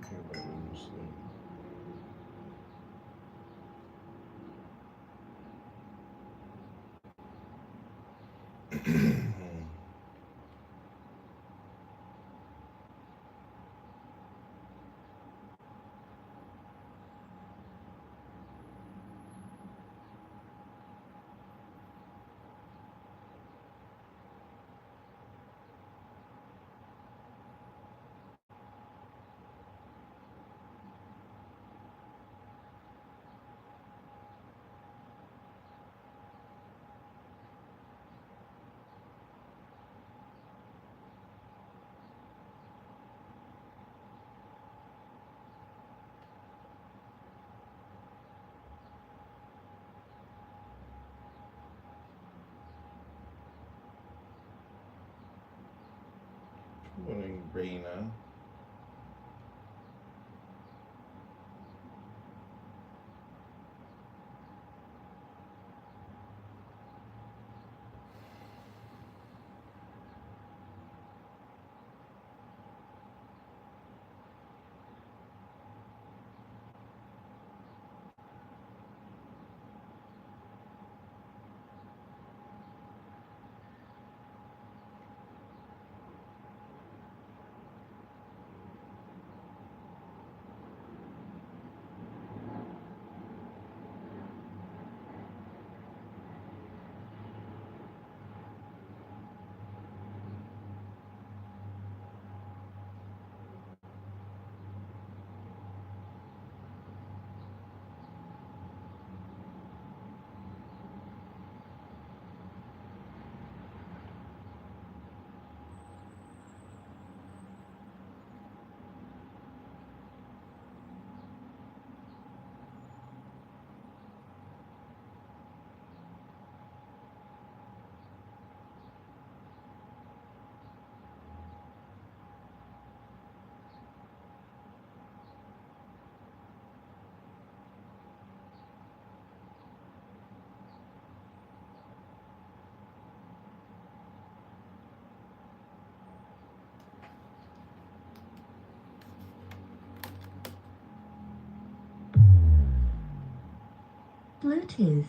care about when you sleep. Good morning, Raina. Bluetooth.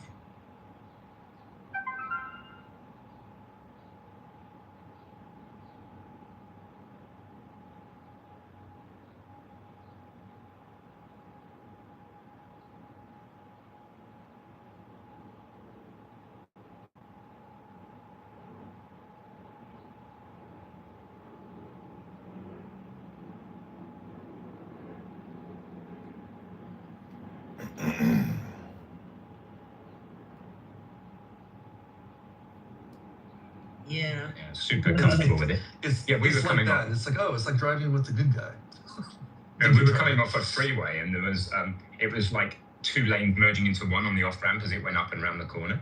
Yeah. Super comfortable with it. We were coming like that. It's like, oh, it's like driving with the good guy. We were coming off a freeway, and there was it was like 2 lanes merging into one on the off ramp as it went up and around the corner.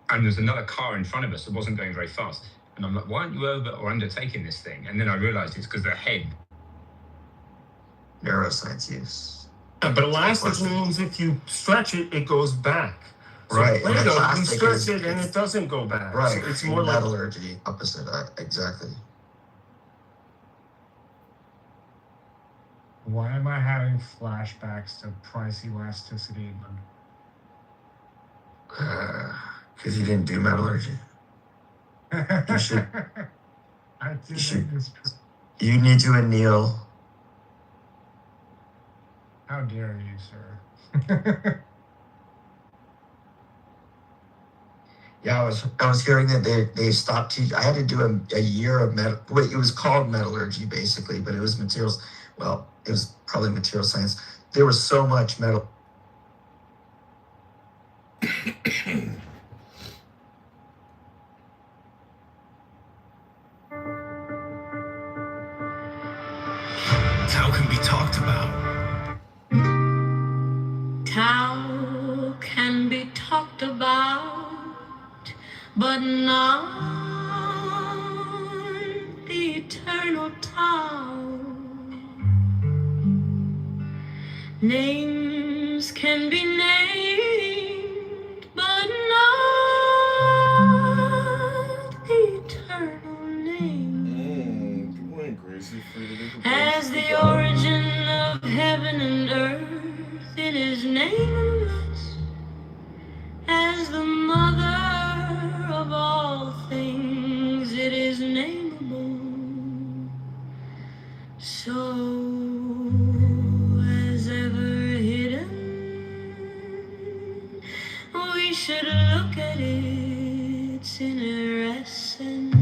And there's another car in front of us that wasn't going very fast. And I'm like, why aren't you over or undertaking this thing? And then I realized it's because their head. Neuroscience use. But elastic means if you stretch it, it goes back. So Right. Play-Doh, you stretch it and it doesn't go back. Right. So it's more like metallurgy, opposite. Exactly. Why am I having flashbacks to price elasticity? Because you didn't do metallurgy. You should. I did this. You need to anneal. How dare you, sir? Yeah, I was hearing that they stopped teaching. I had to do a year of it was called metallurgy basically, but it was materials. Well, it was probably material science. There was so much metal. Tao can be talked about. Tao can be talked about, but not the eternal Tao. Names can be named, but not the eternal name. Good morning, Gracie. As the origin of of heaven and earth, it is nameless. As the mother of all things, it is nameable. So as ever hidden, we should look at its inner essence.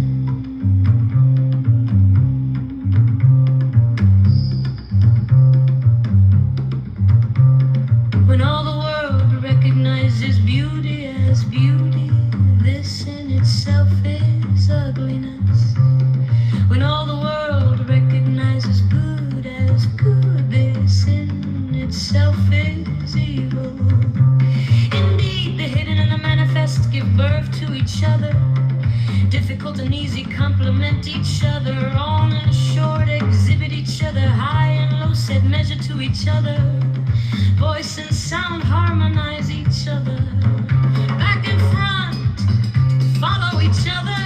When all the world recognizes beauty as beauty, this in itself is ugliness. When all the world recognizes good as good, this in itself is evil. Indeed, the hidden and the manifest give birth to each other. Difficult and easy complement each other. Long and short exhibit each other. High and low set measure to each other. Voice and sound harmonize each other. Back and front follow each other.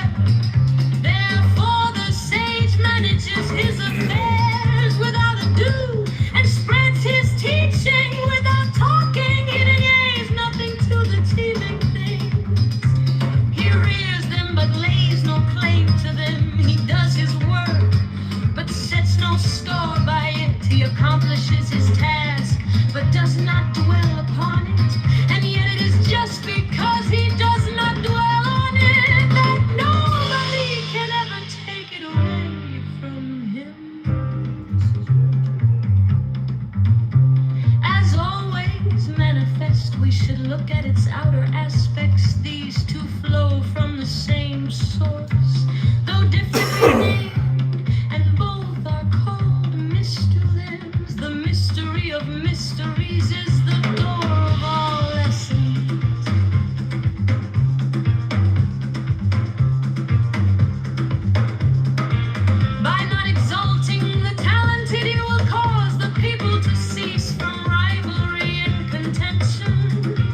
Therefore the sage manages his affairs without ado and spreads his teaching without talking. He delays nothing to the teeming things. He rears them but lays no claim to them. He does his work but sets no store by it. He accomplishes his task but does not dwell upon it. And yet it is just because he does not dwell on it that nobody can ever take it away from him. As always manifest, we should look at its outer aspects. These two flow from the same source, though different named, and both are called mysteries. The mystery of mysteries is the door of all essence. By not exalting the talented, you will cause the people to cease from rivalry and contention.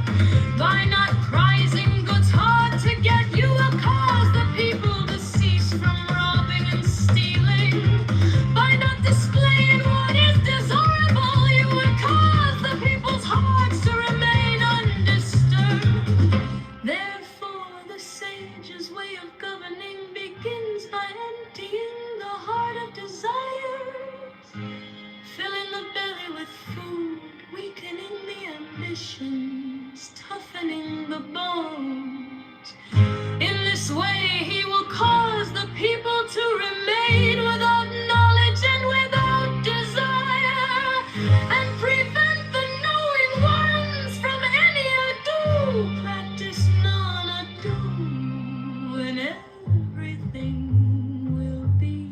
By not prizing goods hard to get, you will cause the people to cease from robbing and stealing. By not displaying what is desirable, you would cause the people's hearts to remain undisturbed. Therefore, the sage's way of governing begins by emptying the heart of desires, filling the belly with food, weakening the ambitions, toughening the bones. In this way, he will cause the people to remain without knowledge and without desire, and prevent the knowing ones from any ado. Practice none ado, and everything will be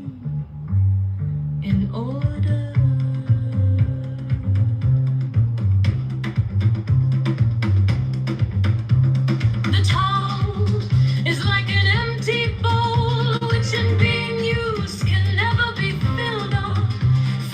in order. The towel is like an empty bowl, which in being used can never be filled up.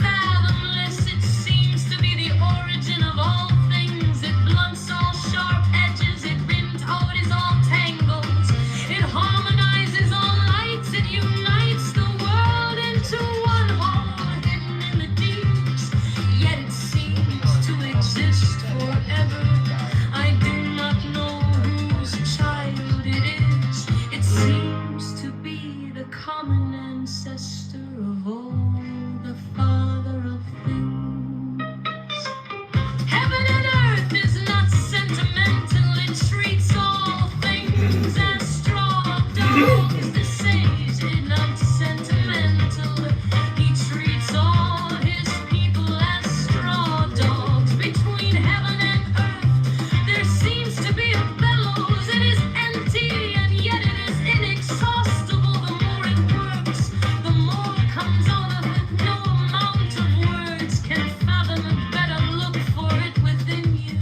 Fathomless, it seems to be the origin of all things. It blunts all sharp edges, it rims out is all tangles. It harmonizes all lights, it unites the world into one whole, hidden in the deeps. Yet it seems to exist forever. I do not know whose child it is. It seems to be the common ancestor of all, the father of things. Heaven and earth is not sentimental. It treats all things as straw dogs. The sage is not sentimental. He treats all his people as straw dogs. Between heaven and earth, there seems to be a bellows. It is empty, and yet it is inexhaustible. The more it works, the more comes out of it. No amount of words can fathom it. Better look for it within you.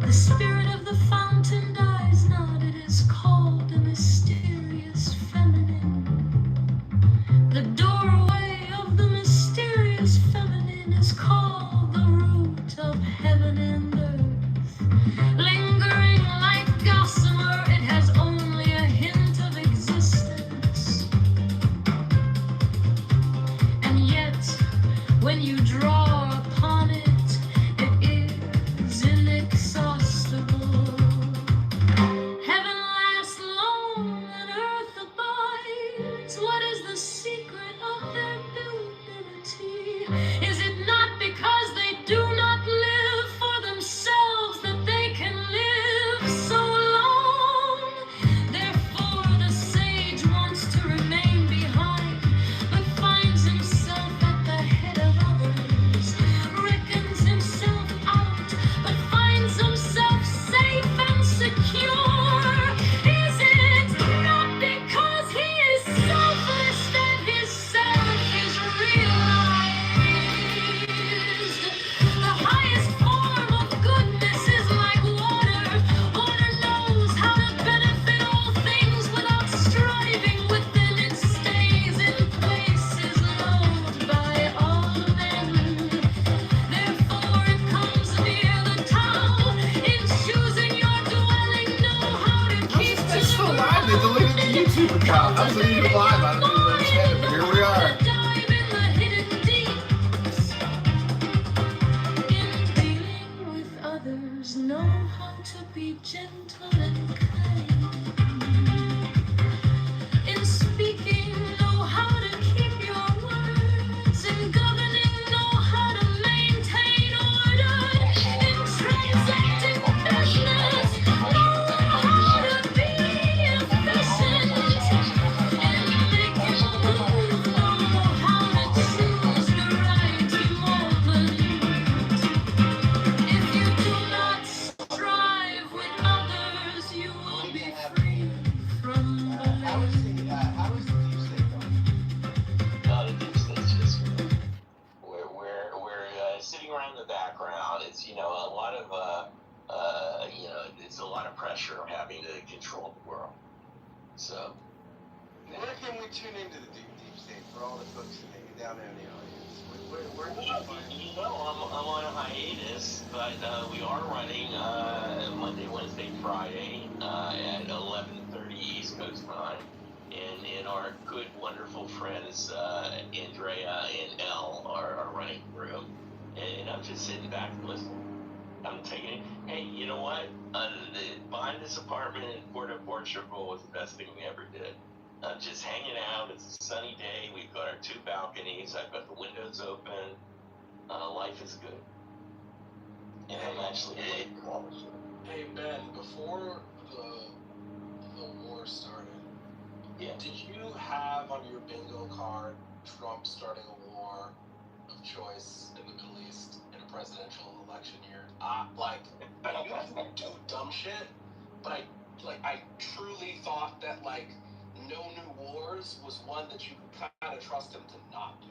The spirit of the fountain dies not. It is called the mysterious feminine. The doorway of the mysterious feminine is called the root of heaven and earth. Lingering like gossamer, it has only a hint of existence. super cop. I wasn't even alive. I don't even understand it, but here we are. Dive in the hidden deeps. In dealing with others, know how to be gentle and kind. In speaking, know how to keep your words. In governing, know how to maintain order. In transacting business, know how to be efficient. In making a move, know how to choose the right moment. If you do not strive with others, you will be free from How is the deep state going? The deep state's just we're sitting around in the background. It's a lot of it's a lot of pressure having to control the world. So Where can we tune into the deep state for all the folks that may be down there in the audience? Where can we find it? I'm on a hiatus, but we are running Monday, Wednesday, Friday at 11:30 East Coast time. And our good, wonderful friends Andrea and Elle are running through. And I'm just sitting back and listening. I'm taking it. Hey, you know what? Buying this apartment in Puerto Portugal was the best thing we ever did. I'm just hanging out. It's a sunny day. We've got our 2 balconies. I've got the windows open. Life is good. And I'm actually looking forward to it. Hey Ben, before the war started, Yeah. did you have on your bingo card Trump starting a war of choice in the Middle East in a presidential election year? I knew you would do dumb shit, but I truly thought that no new wars was one that you could kind of trust him to not do.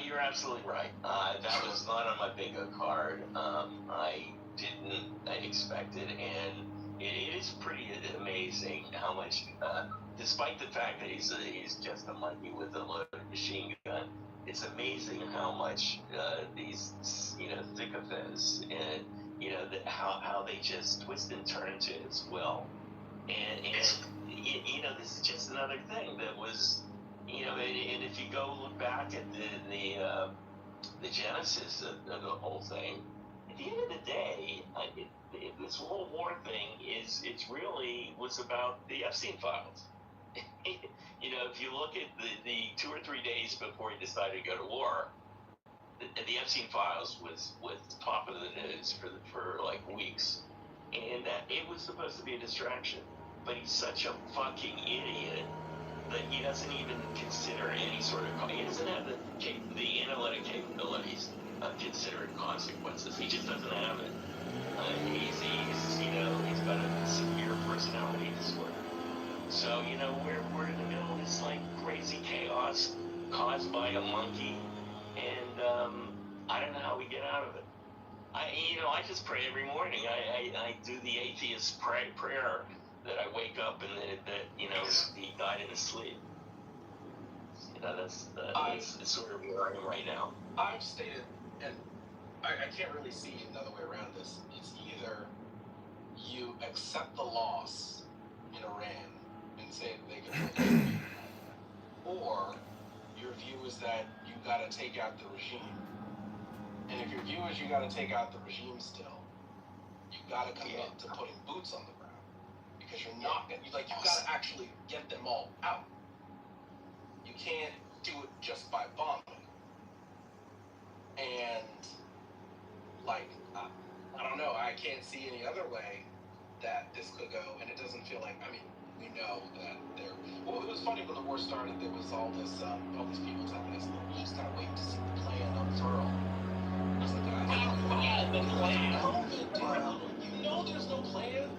You're absolutely right. That was not on my bingo card. I didn't expect it, and it is pretty amazing how much, despite the fact that he's just a monkey with a loaded machine gun, it's amazing how much these sycophants and how they just twist and turn to his will, and this is just another thing that was. And if you go look back at the genesis of the whole thing, at the end of the day, this whole war thing it's really was about the Epstein files. If you look at the 2 or 3 days before he decided to go to war, the Epstein files was top of the news for like weeks, and that it was supposed to be a distraction, but he's such a fucking idiot that he doesn't even consider any sort of. He doesn't have the analytic capabilities of considering consequences. He just doesn't have it. He's got a severe personality disorder. So we're in the middle of this crazy chaos caused by a monkey, and I don't know how we get out of it. I just pray every morning. I do the atheist prayer. That I wake up and that he died in his sleep. That's sort of where I am right now. I've stated, and I can't really see another way around this. It's either you accept the loss in Iran and say that they can or your view is that you got to take out the regime. And if your view is you got to take out the regime still, you got to commit to putting boots on the ground. Because you're not gonna you got to actually get them all out. You can't do it just by bombing. And I don't know. I can't see any other way that this could go. And it doesn't feel like. We know that there. Well, it was funny when the war started. There was all these people telling us, "You just gotta wait to see the plan unfurl." It's like, the plan. You know, there's no plan.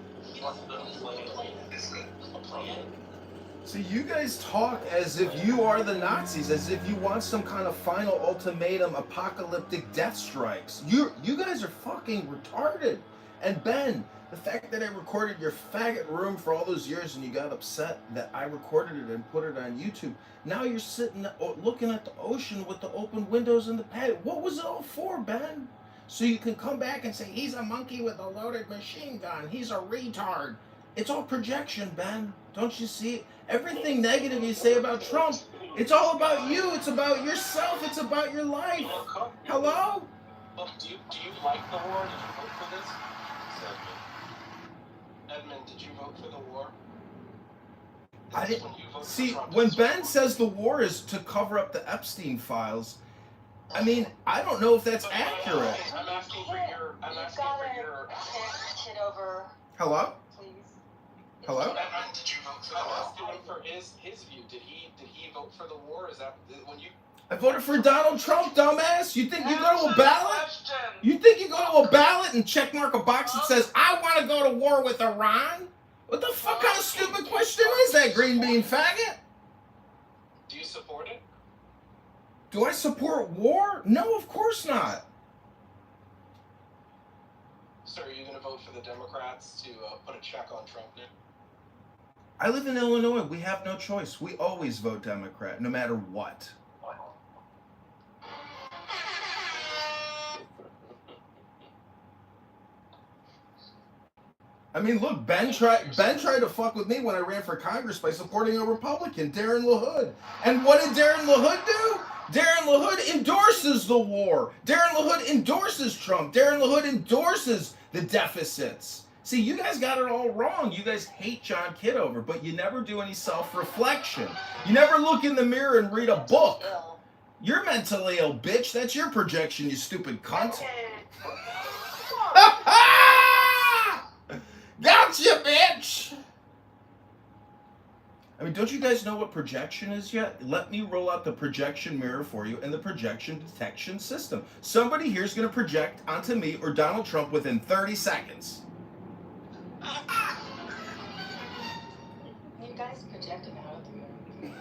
So you guys talk as if you are the Nazis, as if you want some kind of final ultimatum, apocalyptic death strikes. You guys are fucking retarded. And Ben, the fact that I recorded your faggot room for all those years and you got upset that I recorded it and put it on YouTube, now you're sitting looking at the ocean with the open windows in the pad. What was it all for, Ben? So you can come back and say, he's a monkey with a loaded machine gun. He's a retard. It's all projection, Ben. Don't you see? Everything negative you say about Trump, it's all about you. It's about yourself. It's about your life. Hello? Look, do you like the war? Did you vote for this? Edmund, did you vote for the war? I didn't. When you vote for See, Trump, when it's- Ben says the war is to cover up the Epstein files, I mean, I don't know if that's accurate. I'm asking for your. Kitover, Hello? please. Hello? Edmund, did you vote for the war? I'm asking for his view. Did he vote for the war? Is that when you? I voted for Donald Trump, dumbass. You think you go to a ballot? You think you go to a ballot and check mark a box that says, I want to go to war with Iran? What the fuck kind of stupid question is that, green bean faggot? Do you support it? Do I support war? No, of course not. So are you going to vote for the Democrats to put a check on Trump now? I live in Illinois. We have no choice. We always vote Democrat, no matter what. I mean, look, Ben tried to fuck with me when I ran for Congress by supporting a Republican, Darren LaHood. And what did Darren LaHood do? Darren LaHood endorses the war. Darren LaHood endorses Trump. Darren LaHood endorses the deficits. See, you guys got it all wrong. You guys hate John Kitover, but you never do any self-reflection. You never look in the mirror and read a book. You're mentally ill, bitch. That's your projection, you stupid cunt. Gotcha, bitch! I mean, don't you guys know what projection is yet? Let me roll out the projection mirror for you and the projection detection system. Somebody here's going to project onto me or Donald Trump within 30 seconds. You guys projecting out of the room.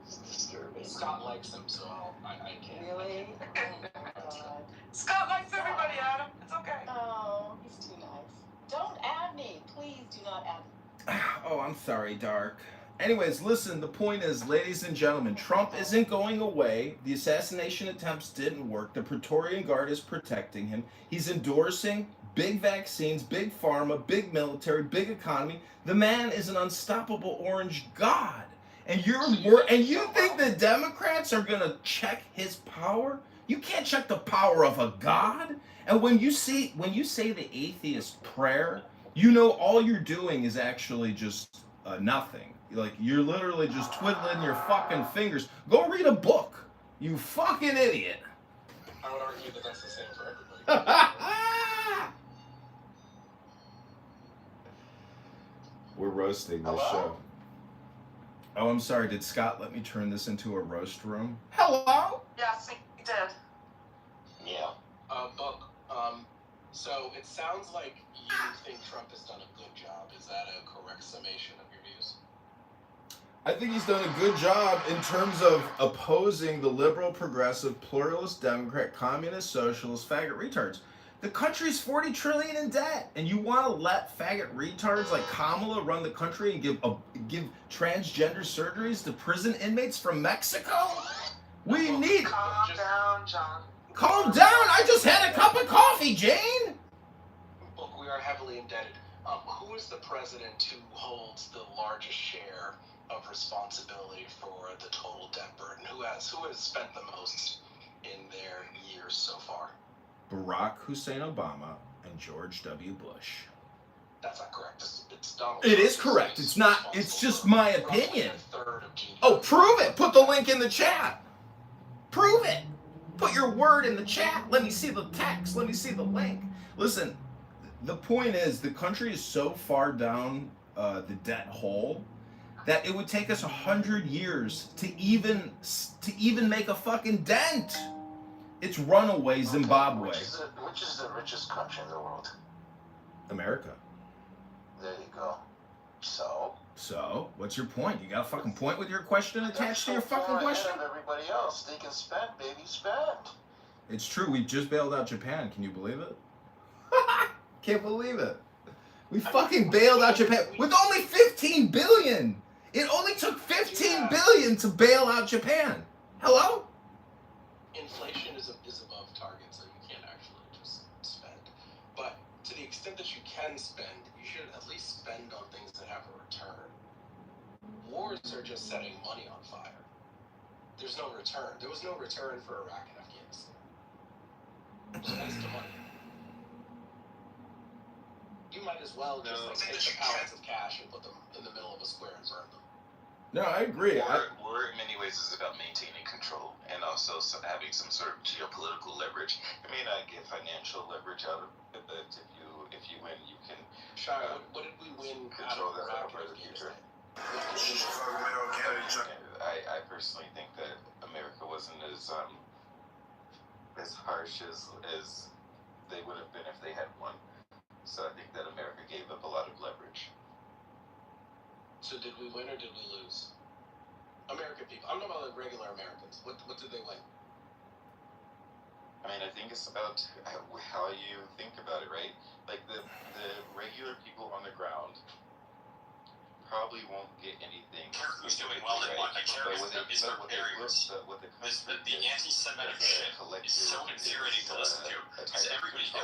It's disturbing. Scott likes him, so I can't. Really? Oh my God. Scott likes everybody, Adam. It's okay. Oh, he's too nice. Don't add me. Please do not add me. Oh, I'm sorry, Dark. Anyways, listen, the point is, ladies and gentlemen, Trump isn't going away. The assassination attempts didn't work. The Praetorian Guard is protecting him. He's endorsing big vaccines, big pharma, big military, big economy. The man is an unstoppable orange god. And you think the Democrats are going to check his power? You can't check the power of a god. And when you say the atheist prayer, you know all you're doing is actually just nothing. Like, you're literally just twiddling your fucking fingers. Go read a book, you fucking idiot. I would argue that that's the same for everybody. We're roasting this show. Oh, I'm sorry. Did Scott let me turn this into a roast room? Hello? Yes, he did. Yeah. Book. So it sounds like you think Trump has done a good job. Is that a correct summation of your views? I think he's done a good job in terms of opposing the liberal, progressive, pluralist, Democrat, communist, socialist, faggot retards. The country's $40 trillion in debt, and you want to let faggot retards like Kamala run the country and give transgender surgeries to prison inmates from Mexico? We need... Calm down, John. Calm down! I just had a cup of coffee, Jane! Look, we are heavily indebted. Who is the president who holds the largest share of responsibility for the total debt burden? Who has spent the most in their years so far? Barack Hussein Obama and George W. Bush. That's not correct. It's Donald It Trump is correct. It's not. It's just my opinion. A third of GDP. Oh, prove it. Put the link in the chat. Prove it. Put your word in the chat. Let me see the text. Let me see the link. Listen, the point is the country is so far down the debt hole that it would take us 100 years to even make a fucking dent. It's runaway Zimbabwe. Which is the richest country in the world? America. There you go. So, what's your point? You got a fucking point with your question attached to your They're so fucking far question? ahead of everybody else. They can spend, baby, spend. It's true. We just bailed out Japan. Can you believe it? Can't believe it. We fucking bailed out Japan with only 15 billion. It only took 15 billion to bail out Japan. Hello? Inflation is above target, so you can't actually just spend. But to the extent that you can can spend, you should at least spend on things that have a return. Wars are just setting money on fire. There's no return. There was no return for Iraq and Afghanistan. It's a waste of money. You might as well just take the pallets of cash and put them in the middle of a square and burn them. No, I agree. War in many ways is about maintaining control and also having some sort of geopolitical leverage. You may not get financial leverage out of it, but if you win, you can. What did we win control out of that Iraq and for the future. Afghanistan? I personally think that America wasn't as harsh as they would have been if they had won. So I think that America gave up a lot of leverage. So did we win or did we lose? American people. I'm talking about like regular Americans. What did they win? I mean, I think it's about how you think about it, right? Like the regular people on the ground probably won't get anything. Who's doing well in what? Like, terrorism is barbarians. The anti-Semitic shit is so infuriating to listen to. Because everybody's I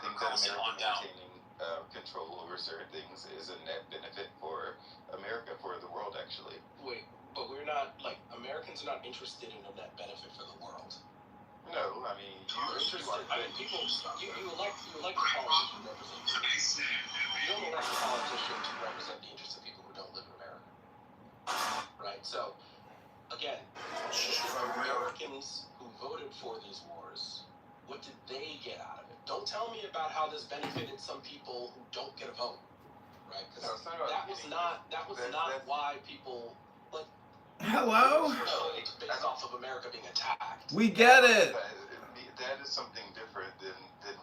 think that America on down. maintaining control over certain things is a net benefit for America, for the world, actually. Wait, but we're not, like, Americans are not interested in a net benefit for the world. No, I mean, You're interested, I mean, people, you elect a politician to represent you. You don't elect a politician to represent the interests of people who don't live in America. Right? So, again, Americans who voted for these wars, what did they get out of it? Don't tell me about how this benefited some people who don't get a vote. Right? Because that was not why people, like, Hello? based off of America being attacked. We get it. That is something different than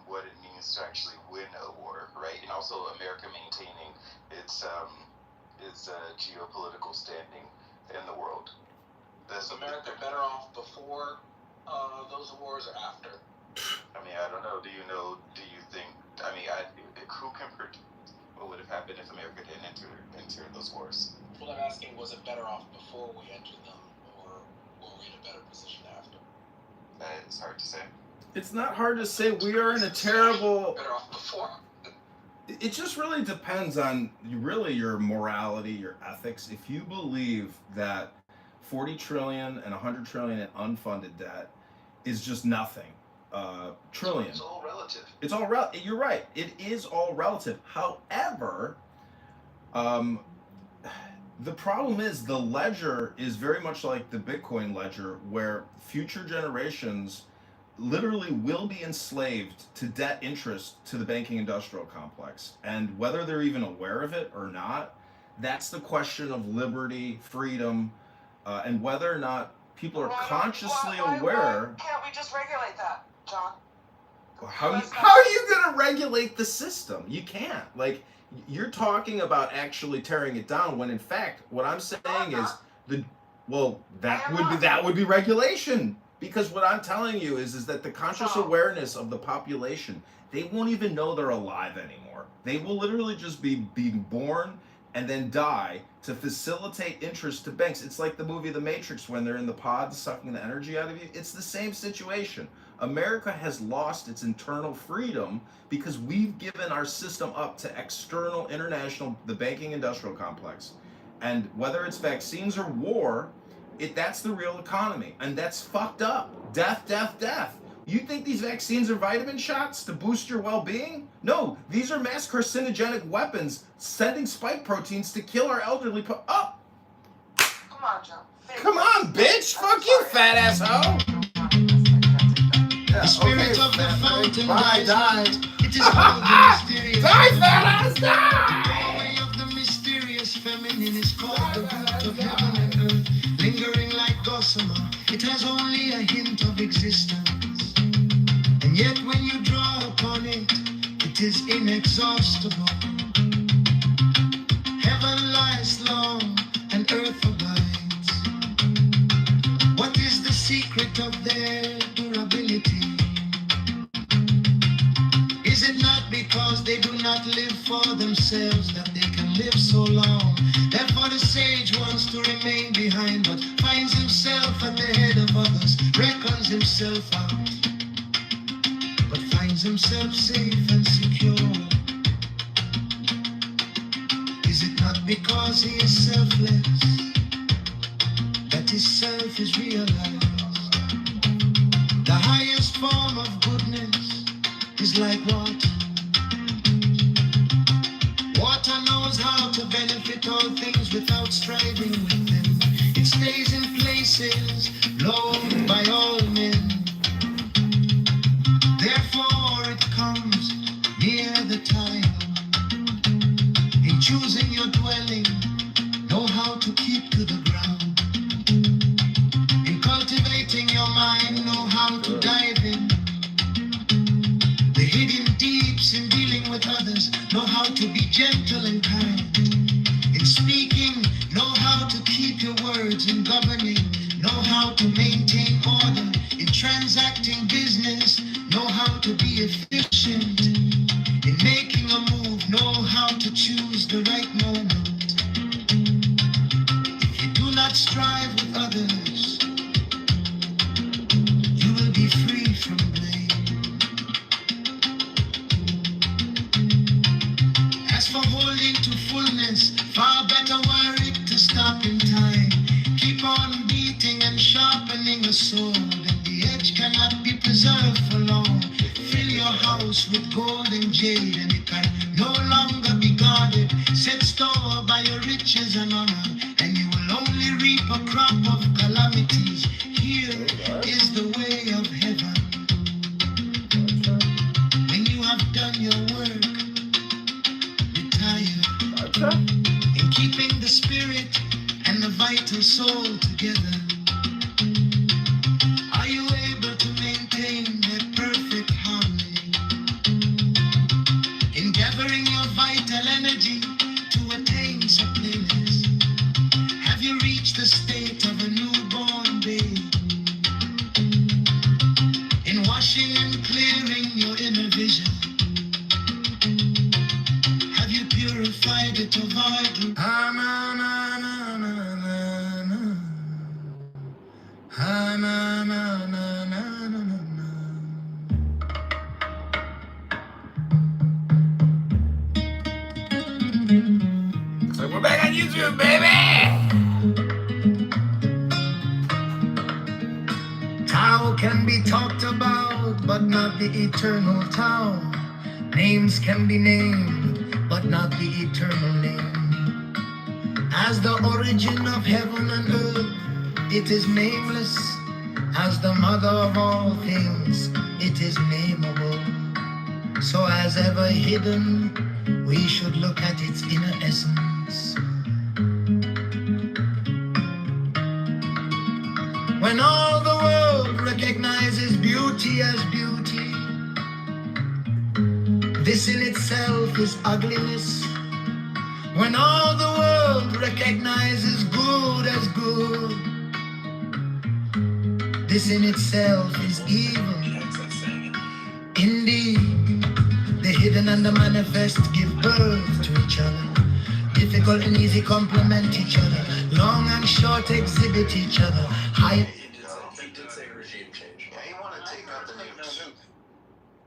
what it means to actually win a war, right? And also America maintaining its geopolitical standing in the world. Is America better off before those wars or after? I mean, I don't know. Do you think? I mean, who can predict what would have happened if America didn't enter those wars? What I'm asking, was it better off before we entered them, or were we in a better position after? It's hard to say. It's not hard to say. We are in a terrible. Better off before. It just really depends on your morality, your ethics. If you believe that 40 trillion and 100 trillion in unfunded debt is just nothing, trillion. It's all relative. It's all relative. You're right. It is all relative. However, the problem is the ledger is very much like the Bitcoin ledger, where future generations literally will be enslaved to debt interest to the banking industrial complex. And whether they're even aware of it or not, that's the question of liberty, freedom, and whether or not people are consciously aware. Why can't we just regulate that, John? How are you going to regulate the system? You can't. Like, you're talking about actually tearing it down, when in fact what I'm saying is that would be regulation. Because what I'm telling you is that the conscious awareness of the population, they won't even know they're alive anymore. They will literally just be being born and then die to facilitate interest to banks. It's like the movie The Matrix when they're in the pods sucking the energy out of you. It's the same situation. America has lost its internal freedom because we've given our system up to external, international, the banking industrial complex. And whether it's vaccines or war, that's the real economy. And that's fucked up. Death, death, death. You think these vaccines are vitamin shots to boost your well-being? No, these are mass carcinogenic weapons sending spike proteins to kill our elderly. Come on, John. Come on, bitch. Fuck you, fat asshole. The spirit of the fountain dies. It is called the mysterious. Die, fat ass, die! The way of the mysterious feminine is called the root of heaven and earth. Lingering like gossamer, it has only a hint of existence. And yet when you draw upon it, it is inexhaustible. Heaven lies long and earth abides. What is the secret of their durability? Is it not because they do not live for themselves that they can live so long? Therefore the sage wants to remain behind, but finds himself at the head of others, reckons himself out, but finds himself safe and secure. because he is selfless, that his self is realized. The highest form of goodness is like water. Water knows how to benefit all things without striving with them. It stays in places loved by all men. Therefore it comes near the time. In choosing your dwelling, know how to keep to the ground. In cultivating your mind, know how to dive in. The hidden deeps in dealing with others, know how to be gentle and kind. In speaking, know how to keep your words. In governing, know how to maintain order. In transacting business, know how to be efficient. In making a move, know how to choose the right moment. If you do not strive with others, you will be free from blame. As for holding to fullness, far better were it to stop in time. Keep on beating and sharpening a sword, and the edge cannot be preserved for long. Fill your house with gold and jade, and it can no longer be guarded. Set store by your riches and honor, and you will only reap a crop of calamities. Here is the way of heaven. When you have done your work, retire. In keeping the spirit and the vital soul together, are you able to maintain that perfect harmony? In gathering your vital energy to attain suppleness, have you reached the state of a newborn babe? In washing and clearing your inner vision, have you purified it of idol? So we're back on YouTube, baby! Tao can be talked about, but not the eternal Tao. Names can be named, but not the eternal name. As the origin of heaven and earth, it is nameless. As the mother of all things, it is nameable. So as ever hidden, we should look at its inner essence. When all the world recognizes beauty as beauty, this in itself is ugliness. When all the world recognizes good as good, this in itself is evil. Indeed, the hidden and the manifest give birth to each other. Difficult and easy complement each other. Long and short exhibit each other. High. He did say regime change. Yeah, you want to take out the nukes.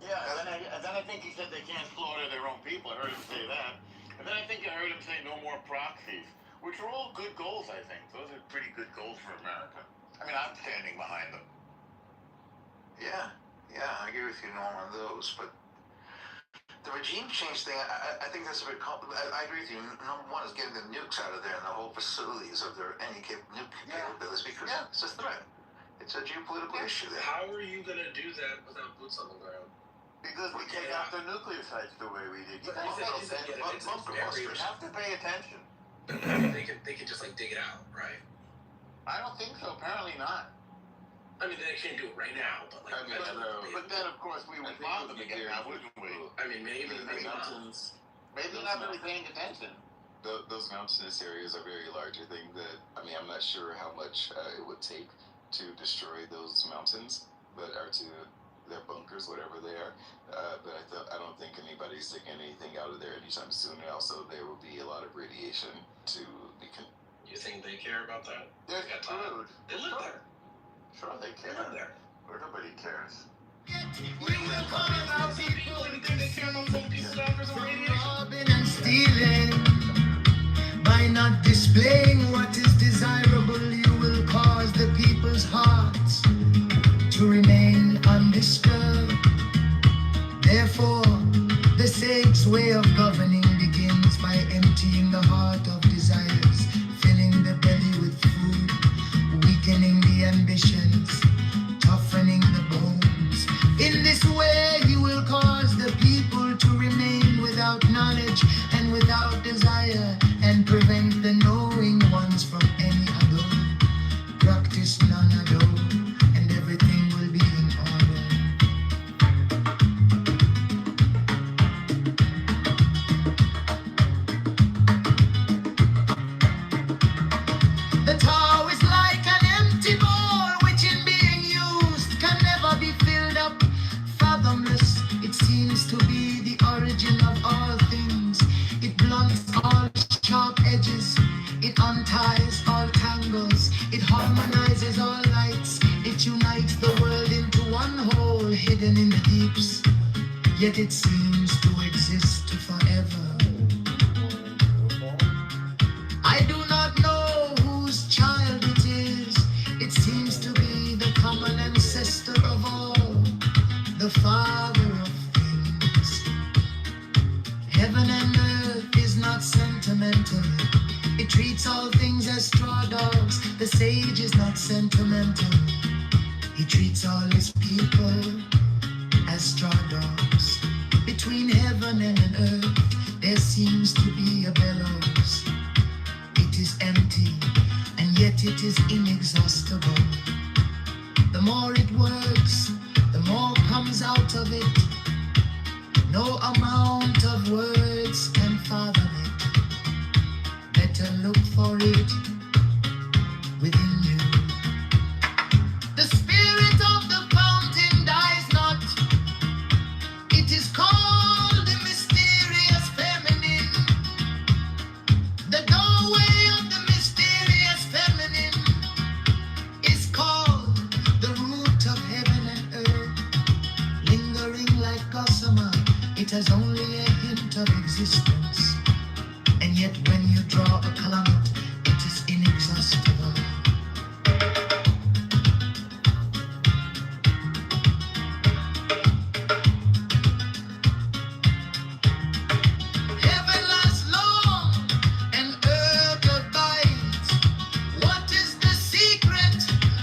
Yeah, and then I think he said they can't slaughter their own people. I heard him say that. And then I think I heard him say no more proxies, which are all good goals, I think. Those are pretty good goals for America. I mean, I'm standing behind them. Yeah, I agree with you, Norm, on those. But the regime change thing, I think that's a bit complicated. I agree with you. Number one is getting the nukes out of there and the whole facilities of their nuke capabilities, because it's a threat. It's a geopolitical issue there. How are you going to do that without boots on the ground? Because we take out their nuclear sites the way we did. You But have to pay attention. they can just like dig it out, right? I don't think so. Apparently not. I mean, they can't do it right now, but like. But then, of course, we would bomb them again now, wouldn't we? I mean, maybe not. Maybe they're not really paying attention. Those mountainous areas are very large. I think that, I'm not sure how much it would take to destroy those mountains, or to their bunkers, whatever they are. But I don't think anybody's taking anything out of there anytime soon. And also, there will be a lot of radiation to be. You think they care about that? They're screwed. They live there. Sure, they care. They live there. Nobody cares. We will find our people in the chemicals, robbing and stealing. By Displaying what is desirable, you will cause the people's hearts to remain undisturbed. Therefore, the sage's way of governing begins by emptying the heart of desires, filling the belly with food, weakening the ambitions, toughening the bones. In this way, you will cause the people to remain without knowledge and without desire, and prevent the knowing ones from any abode. Practice none adore, and everything will be in order. The Tao is like an empty bowl, which in being used can never be filled up. Fathomless, it seems to be the origin of all things. It blunts all sharp edges, it unties all tangles, it harmonizes all lights, it unites the world into one whole hidden in the deeps, yet it seems to exist forever. I do not know whose child it is, it seems to be the common ancestor of all, the father of things. Heaven and earth is not sentimental, it treats all things as straw dogs. The sage is not sentimental, he treats all his people as straw dogs. Between heaven and an earth, there seems to be a bellows. It is empty, and yet it is inexhaustible. The more it works, the more comes out of it. No amount of words can fathom it. Better look for it within you. The spirit of the fountain dies not. It is called the mysterious feminine. The doorway of the mysterious feminine is called the root of heaven and earth. Lingering like gossamer, it has only a hint of existence. And yet when you draw a cloud, it is inexhaustible. Heaven lasts long and earth abides. What is the secret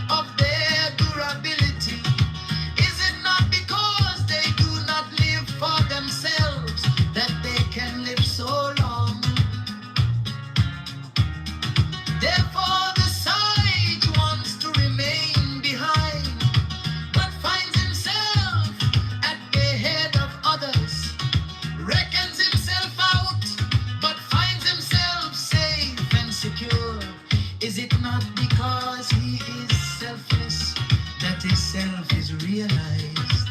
of their durability? Is it not because they do not live for themselves that they can live so long? Therefore the sage wants to remain behind, but finds himself at the head of others, reckons himself out, but finds himself safe and secure. Is it not because he is selfless that his self is realized?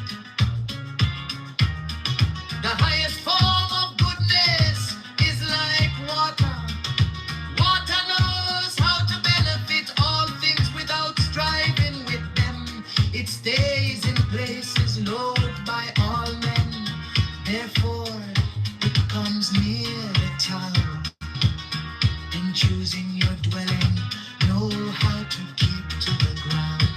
The highest form of goodness is like water. Water knows how to benefit all things without striving with them. It stays in places loved by all men. Therefore, it comes near the tower. In choosing your dwelling, know how to keep to the ground.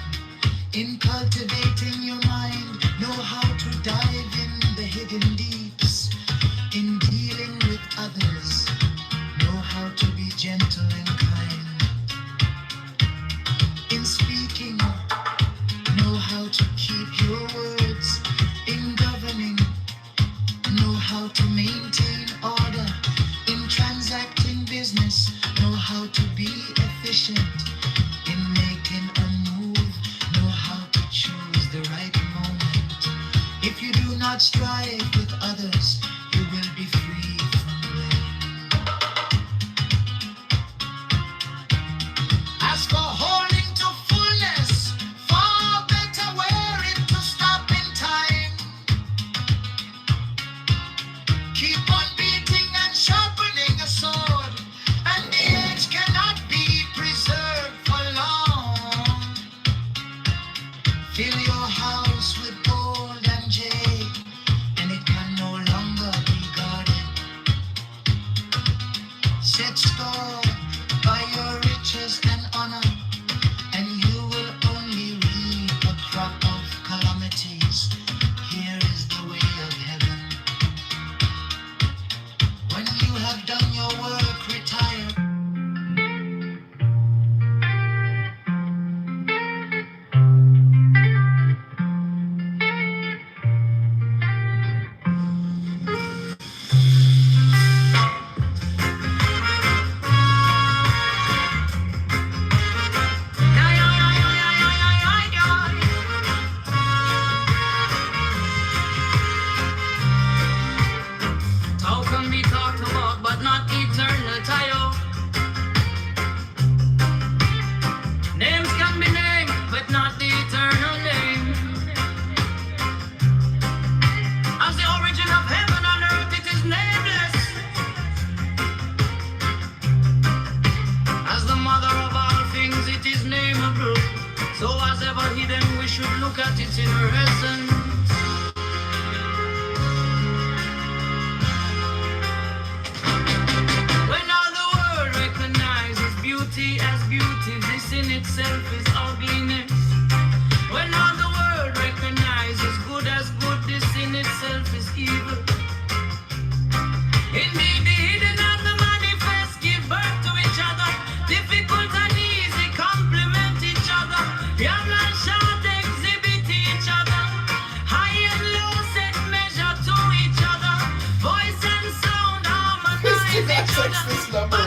In cultivating your mind, know how to dive in the hidden deeps. In dealing with others, know how to be gentle and kind. In speaking, know how to keep your words. In governing, know how to maintain order. In transacting business, know how to be efficient. In making a move, know how to choose the right moment. If you do not strive with others, you will be free from blame. As for holding to fullness, far better wear it to stop in time. Keep on being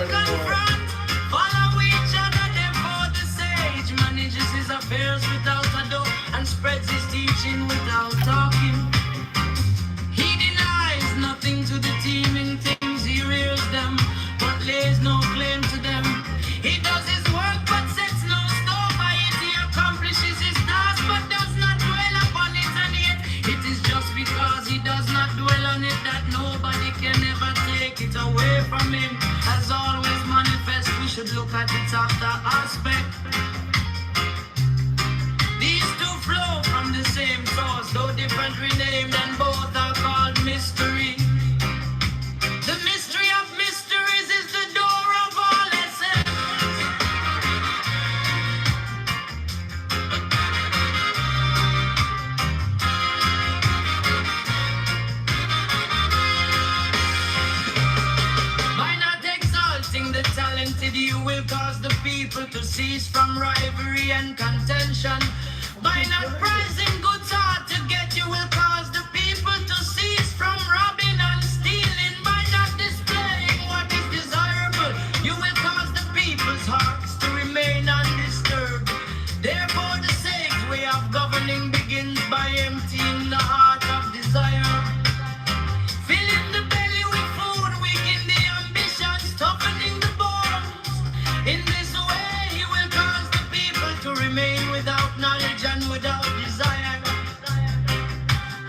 there anymore. confront. Follow each other, therefore the sage manages his affairs without ado and spreads his teaching without talking. He denies nothing to the teeming things, he rears them, but lays no claim to them. He does his work, but sets no store by it. He accomplishes his task, but does not dwell upon it. And yet, it is just because he does not dwell on it that nobody can ever take it away from him. As always manifest, we should look at its after aspect. These two flow from the same source, though different renamed, and both are called mystery. The mystery of mysteries is the door of all essence. By not exalting the talented, you will cause the people to cease from rivalry and contention. By not prizing goods hard to get, you will cause the people to cease from robbing and stealing. By not displaying what is desirable, you will cause the people's hearts to remain undisturbed. Therefore, the sage way of governing begins by emptying the heart of desire. Filling the belly with food, weakening the ambitions, toughening the bones. In this way, you will cause the people to remain without knowledge and without desire,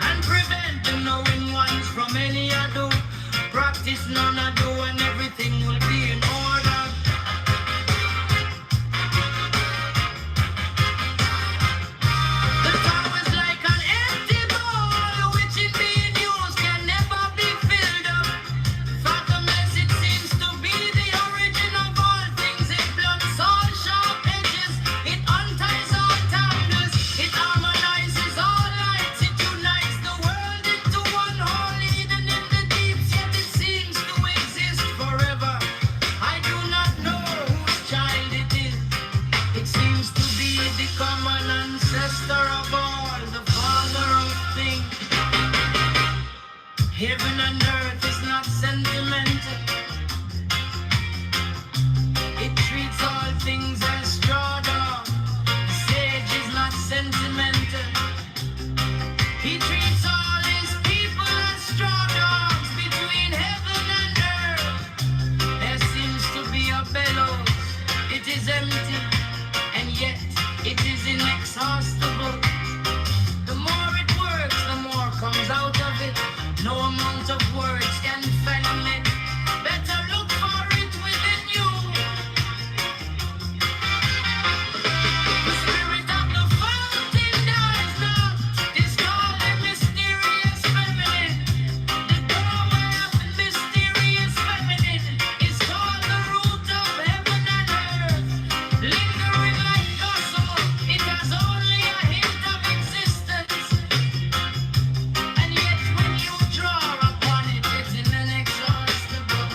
and prevent the knowing ones from any ado. Practice none ado, and everything will be in order. The tongue is like an empty bowl, which in being used can never be filled up. Fathomless it seems to be the origin of all things. It blunts all sharp edges, it unties all tangles, it harmonizes all lights, it unites the world into one whole, hidden in the deeps, yet it seems to exist forever. I do not know whose child it is. It seems to be the common ancestor of all, the father of things. Heaven and earth is not sentimental. It treats all things as straw dog. The sage is not sentimental. He treats all his people as straw dogs between heaven and earth. There seems to be a bellows. It is empty, and yet it is inexhaustible. The more it works, the more comes out of it. No amount of words can fathom it. Better look for it within you. The spirit of the fountain dies not. It's called the mysterious feminine. The doorway of the mysterious feminine is called the root of heaven and earth. Lingering like gossamer, it has only a hint of existence. And yet when you draw upon it, it's inexhaustible.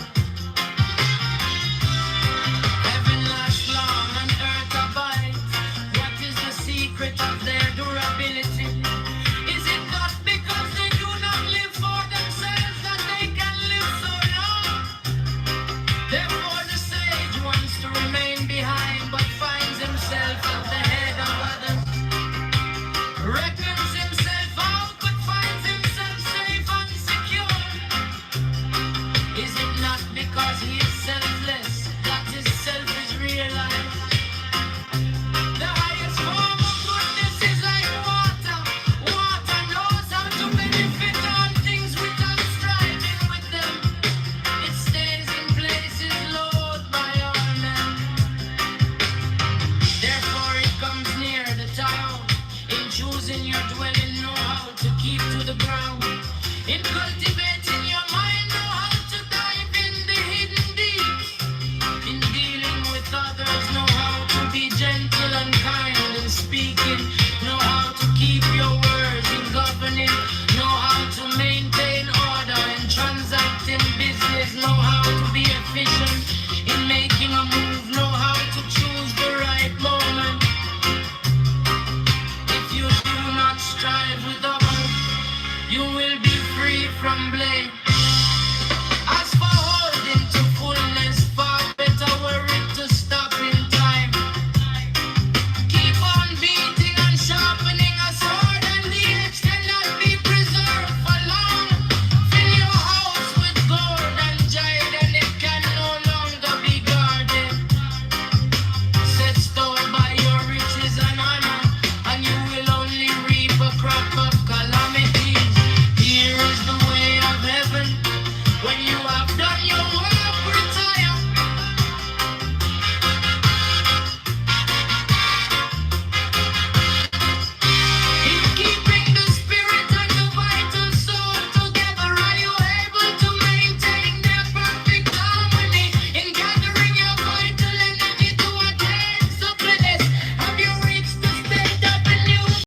Heaven lasts long and earth abides. What is the secret of their durability? Is it not because they do not live for themselves that they can live so long? Therefore the sage wants to remain behind, but finds himself at the head of others. Reckons himself out, but finds himself safe and secure. Is it not because he is selfless that his self is realized? The highest form of goodness is like water. Water knows how to benefit all things without striving with them. It stays in places loathed by all men. Therefore it comes near the town. In choosing your dwelling, know how to keep to the ground. In cultivating your mind, know how to dive in the hidden deeps. In dealing with others, know how to be gentle and kind. In speaking, know how to keep your word. In governing, know how to maintain order. In transacting business, know how to be efficient. In making a move, know how to choose the right moment. If you do not strive with others, you will be free from blame.